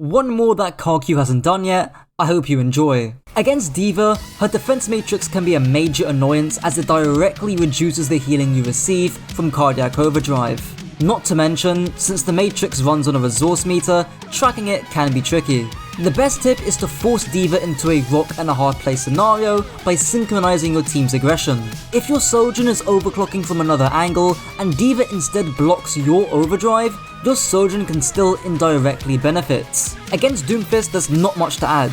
One more that Kiriko hasn't done yet, I hope you enjoy. Against D.Va, her defense matrix can be a major annoyance as it directly reduces the healing you receive from cardiac overdrive. Not to mention, since the matrix runs on a resource meter, tracking it can be tricky. The best tip is to force D.Va into a rock and a hard place scenario by synchronizing your team's aggression. If your Sojourn is overclocking from another angle and D.Va instead blocks your overdrive, your Sojourn can still indirectly benefit. Against Doomfist, there's not much to add.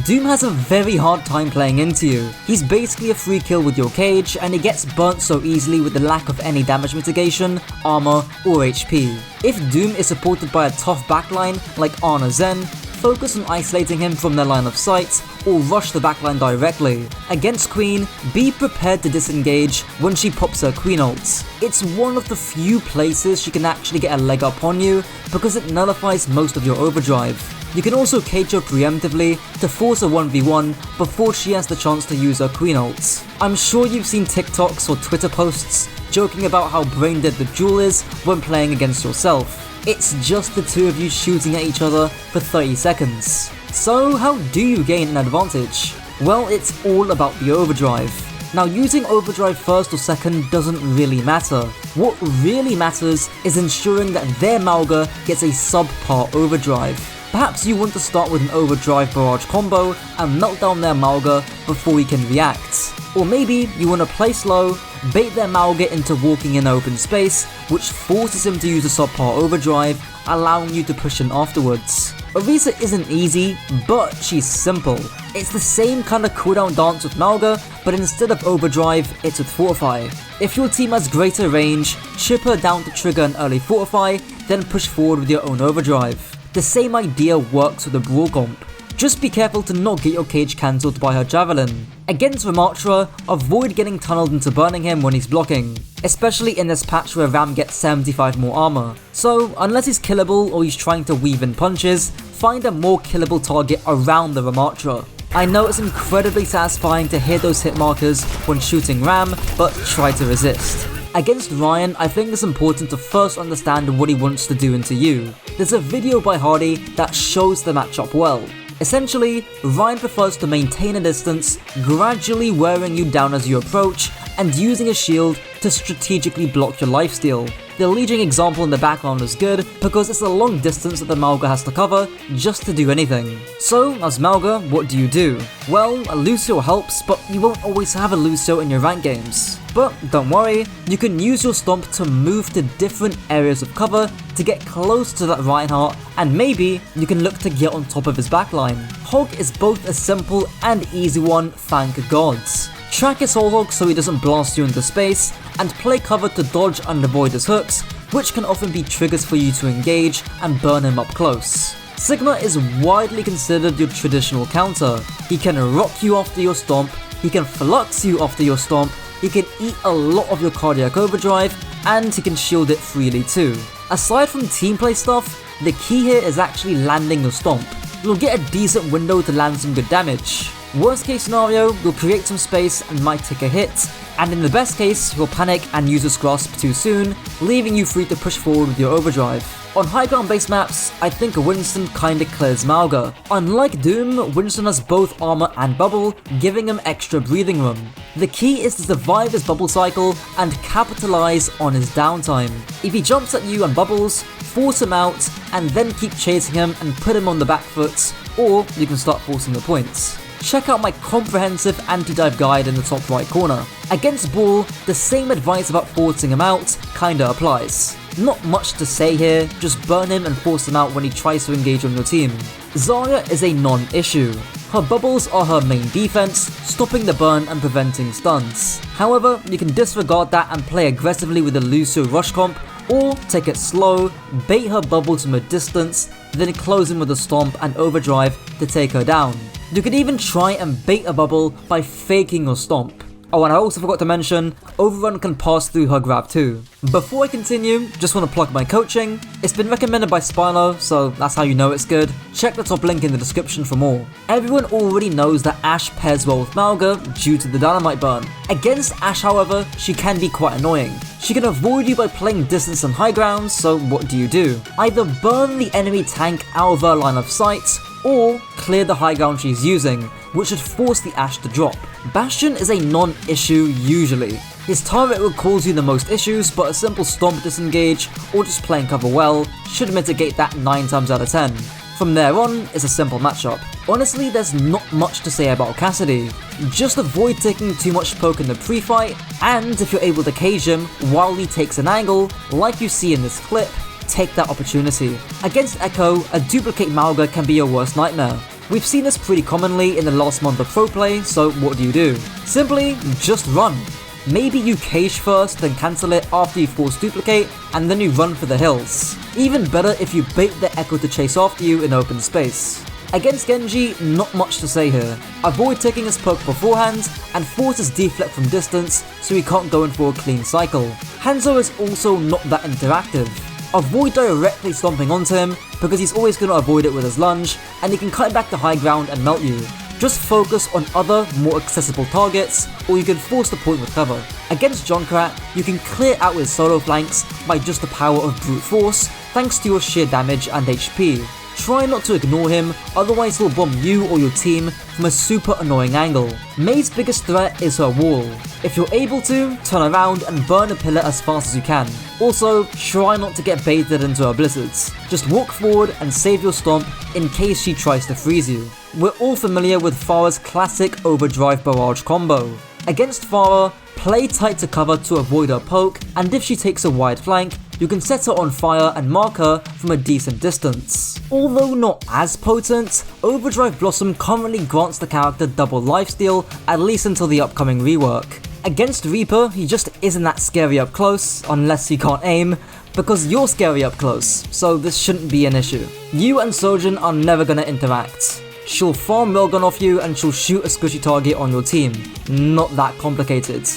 Doom has a very hard time playing into you. He's basically a free kill with your cage, and he gets burnt so easily with the lack of any damage mitigation, armor, or HP. If Doom is supported by a tough backline like Ana Zen, focus on isolating him from their line of sight, or rush the backline directly. Against Queen, be prepared to disengage when she pops her Queen ult. It's one of the few places she can actually get a leg up on you because it nullifies most of your overdrive. You can also cage her preemptively to force a 1v1 before she has the chance to use her Queen ult. I'm sure you've seen TikToks or Twitter posts joking about how brain dead the duel is when playing against yourself. It's just the two of you shooting at each other for 30 seconds. So how do you gain an advantage? Well, it's all about the overdrive. Now, using overdrive first or second doesn't really matter. What really matters is ensuring that their Mauga gets a subpar overdrive. Perhaps you want to start with an overdrive barrage combo and melt down their Mauga before he can react. Or maybe you want to play slow, bait their Mauga into walking in open space, which forces him to use a subpar overdrive, allowing you to push in afterwards. Orisa isn't easy, but she's simple. It's the same kind of cooldown dance with Mauga, but instead of overdrive, it's with Fortify. If your team has greater range, chip her down to trigger an early Fortify, then push forward with your own overdrive. The same idea works with the Brawl comp. Just be careful to not get your cage cancelled by her javelin. Against Ramattra, avoid getting tunneled into burning him when he's blocking, especially in this patch where Ram gets 75 more armor. So, unless he's killable or he's trying to weave in punches, find a more killable target around the Ramattra. I know it's incredibly satisfying to hear those hit markers when shooting Ram, but try to resist. Against Ryan, I think it's important to first understand what he wants to do into you. There's a video by Hardy that shows the matchup well. Essentially, Ryan prefers to maintain a distance, gradually wearing you down as you approach, and using a shield to strategically block your lifesteal. The leading example in the background is good because it's a long distance that the Mauga has to cover just to do anything. So, as Mauga, what do? Well, a Lucio helps, but you won't always have a Lucio in your rank games. But don't worry, you can use your stomp to move to different areas of cover to get close to that Reinhardt, and maybe you can look to get on top of his backline. Hog is both a simple and easy one, thank gods. Track his Roadhog so he doesn't blast you into space, and play cover to dodge and avoid his hooks, which can often be triggers for you to engage and burn him up close. Sigma is widely considered your traditional counter. He can rock you after your stomp, he can flux you after your stomp, he can eat a lot of your cardiac overdrive, and he can shield it freely too. Aside from team play stuff, the key here is actually landing your stomp. You'll get a decent window to land some good damage. Worst case scenario, you'll create some space and might take a hit, and in the best case, you'll panic and use his grasp too soon, leaving you free to push forward with your overdrive. On high ground based maps, I think Winston kinda clears Mauga. Unlike Doom, Winston has both armor and bubble, giving him extra breathing room. The key is to survive his bubble cycle and capitalize on his downtime. If he jumps at you and bubbles, force him out, and then keep chasing him and put him on the back foot, or you can start forcing the points. Check out my comprehensive anti-dive guide in the top right corner. Against Bull, the same advice about forcing him out kinda applies. Not much to say here, just burn him and force him out when he tries to engage on your team. Zarya is a non-issue. Her bubbles are her main defense, stopping the burn and preventing stuns. However, you can disregard that and play aggressively with the Lucio rush comp, or take it slow, bait her bubbles from a distance, then close him with a stomp and overdrive to take her down. You could even try and bait a bubble by faking your stomp. Oh, and I also forgot to mention, Overrun can pass through her grab too. Before I continue, just want to plug my coaching. It's been recommended by Spino, so that's how you know it's good. Check the top link in the description for more. Everyone already knows that Ashe pairs well with Mauga due to the dynamite burn. Against Ashe, however, she can be quite annoying. She can avoid you by playing distance on high ground, so what do? Either burn the enemy tank out of her line of sight, or clear the high ground she's using, which should force the Ashe to drop. Bastion is a non-issue usually. His turret will cause you the most issues, but a simple stomp disengage or just playing cover well should mitigate that 9 times out of 10. From there on, it's a simple matchup. Honestly, there's not much to say about Cassidy. Just avoid taking too much poke in the pre-fight, and if you're able to cage him while he takes an angle, like you see in this clip, take that opportunity. Against Echo, a duplicate Mauga can be your worst nightmare. We've seen this pretty commonly in the last month of pro play, so what do? Simply, just run. Maybe you cage first, then cancel it after you force duplicate, and then you run for the hills. Even better if you bait the Echo to chase after you in open space. Against Genji, not much to say here. Avoid taking his poke beforehand, and force his deflect from distance so he can't go in for a clean cycle. Hanzo is also not that interactive. Avoid directly stomping onto him, because he's always going to avoid it with his lunge, and he can cut back to high ground and melt you. Just focus on other, more accessible targets, or you can force the point with cover. Against Junkrat, you can clear out his solo flanks by just the power of brute force, thanks to your sheer damage and HP. Try not to ignore him, otherwise he'll bomb you or your team from a super annoying angle. Mei's biggest threat is her wall. If you're able to, turn around and burn a pillar as fast as you can. Also, try not to get baited into her blizzards. Just walk forward and save your stomp in case she tries to freeze you. We're all familiar with Pharah's classic overdrive barrage combo. Against Pharah, play tight to cover to avoid her poke, and if she takes a wide flank, you can set her on fire and mark her from a decent distance. Although not as potent, Overdrive Blossom currently grants the character double lifesteal, at least until the upcoming rework. Against Reaper, he just isn't that scary up close, unless you can't aim, because you're scary up close, so this shouldn't be an issue. You and Sojourn are never gonna interact. She'll farm railgun off you and she'll shoot a squishy target on your team. Not that complicated.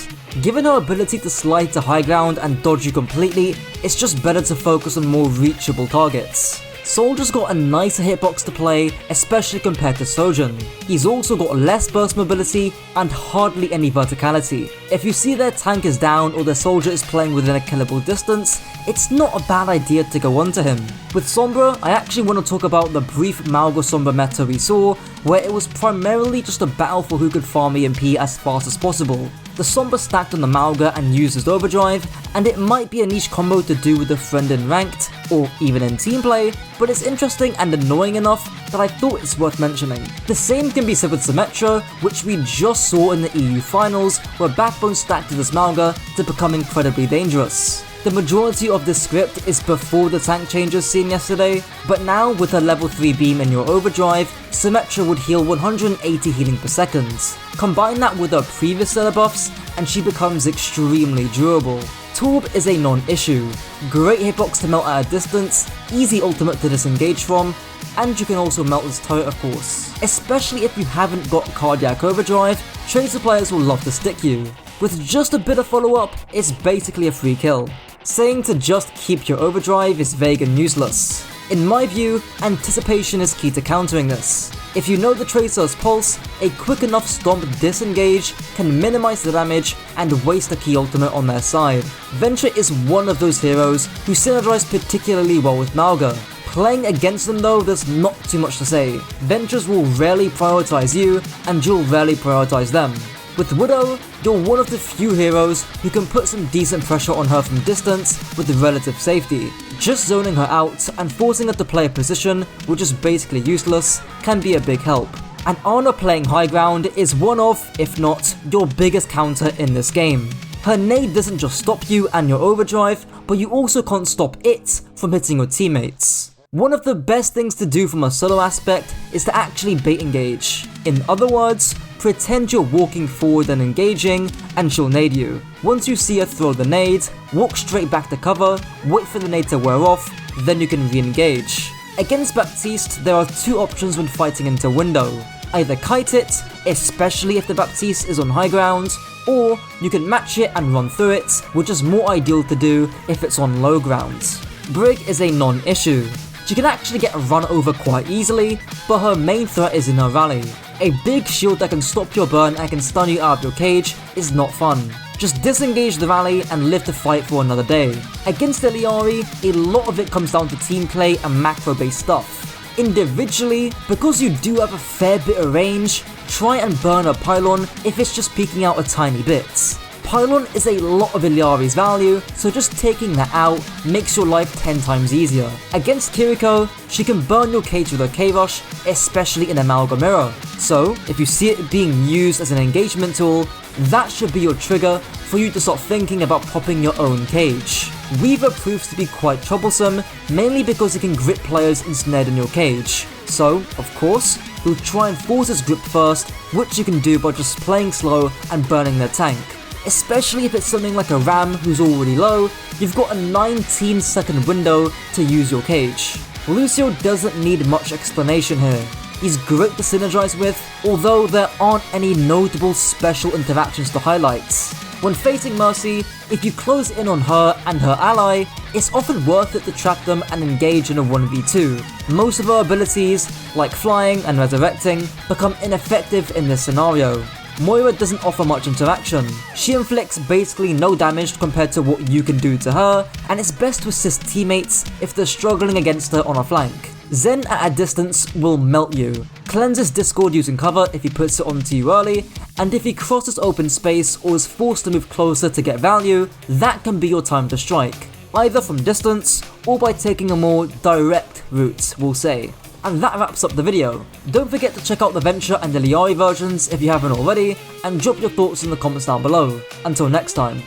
Given her ability to slide to high ground and dodge you completely, it's just better to focus on more reachable targets. Soldier's got a nicer hitbox to play, especially compared to Sojourn. He's also got less burst mobility and hardly any verticality. If you see their tank is down or their soldier is playing within a killable distance, it's not a bad idea to go onto him. With Sombra, I actually want to talk about the brief Mauga Sombra meta we saw, where it was primarily just a battle for who could farm EMP as fast as possible. The Sombra stacked on the Mauga and used his overdrive, and it might be a niche combo to do with a friend in ranked, or even in team play, but it's interesting and annoying enough that I thought it's worth mentioning. The same can be said with Symmetra, which we just saw in the EU finals, where Backbone stacked with his Mauga to become incredibly dangerous. The majority of this script is before the tank changes seen yesterday, but now with a level 3 beam in your overdrive, Symmetra would heal 180 healing per second. Combine that with her previous seller buffs, and she becomes extremely durable. Torb is a non-issue. Great hitbox to melt at a distance, easy ultimate to disengage from, and you can also melt his turret of course. Especially if you haven't got cardiac overdrive, Tracer players will love to stick you. With just a bit of follow-up, it's basically a free kill. Saying to just keep your overdrive is vague and useless. In my view, anticipation is key to countering this. If you know the Tracer's pulse, a quick enough stomp disengage can minimize the damage and waste a key ultimate on their side. Venture is one of those heroes who synergize particularly well with Mauga. Playing against them though, there's not too much to say. Ventures will rarely prioritize you, and you'll rarely prioritize them. With Widow, you're one of the few heroes who can put some decent pressure on her from distance with relative safety. Just zoning her out and forcing her to play a position which is basically useless can be a big help. And Ana playing high ground is one of, if not, your biggest counter in this game. Her nade doesn't just stop you and your overdrive, but you also can't stop it from hitting your teammates. One of the best things to do from a solo aspect is to actually bait engage. In other words, pretend you're walking forward and engaging, and she'll nade you. Once you see her throw the nade, walk straight back to cover, wait for the nade to wear off, then you can re-engage. Against Baptiste, there are two options when fighting into window. Either kite it, especially if the Baptiste is on high ground, or you can match it and run through it, which is more ideal to do if it's on low ground. Brig is a non-issue. She can actually get run over quite easily, but her main threat is in her rally. A big shield that can stop your burn and can stun you out of your cage is not fun. Just disengage the rally and live to fight for another day. Against Illari, a lot of it comes down to team play and macro based stuff. Individually, because you do have a fair bit of range, try and burn a pylon if it's just peeking out a tiny bit. Pylon is a lot of Illari's value, so just taking that out makes your life 10 times easier. Against Kiriko, she can burn your cage with her K-Rush, especially in a Mauga mirror. So, if you see it being used as an engagement tool, that should be your trigger for you to start thinking about popping your own cage. Weaver proves to be quite troublesome, mainly because he can grip players ensnared in your cage. So, of course, he'll try and force his grip first, which you can do by just playing slow and burning their tank. Especially if it's something like a Ram who's already low, you've got a 19-second window to use your cage. Lucio doesn't need much explanation here. He's great to synergize with, although there aren't any notable special interactions to highlight. When facing Mercy, if you close in on her and her ally, it's often worth it to trap them and engage in a 1v2. Most of her abilities, like flying and resurrecting, become ineffective in this scenario. Moira doesn't offer much interaction. She inflicts basically no damage compared to what you can do to her, and it's best to assist teammates if they're struggling against her on a flank. Zen at a distance will melt you, cleanses Discord using cover if he puts it onto you early, and if he crosses open space or is forced to move closer to get value, that can be your time to strike, either from distance or by taking a more direct route, we'll say. And that wraps up the video. Don't forget to check out the Venture and the Illari versions if you haven't already, and drop your thoughts in the comments down below. Until next time.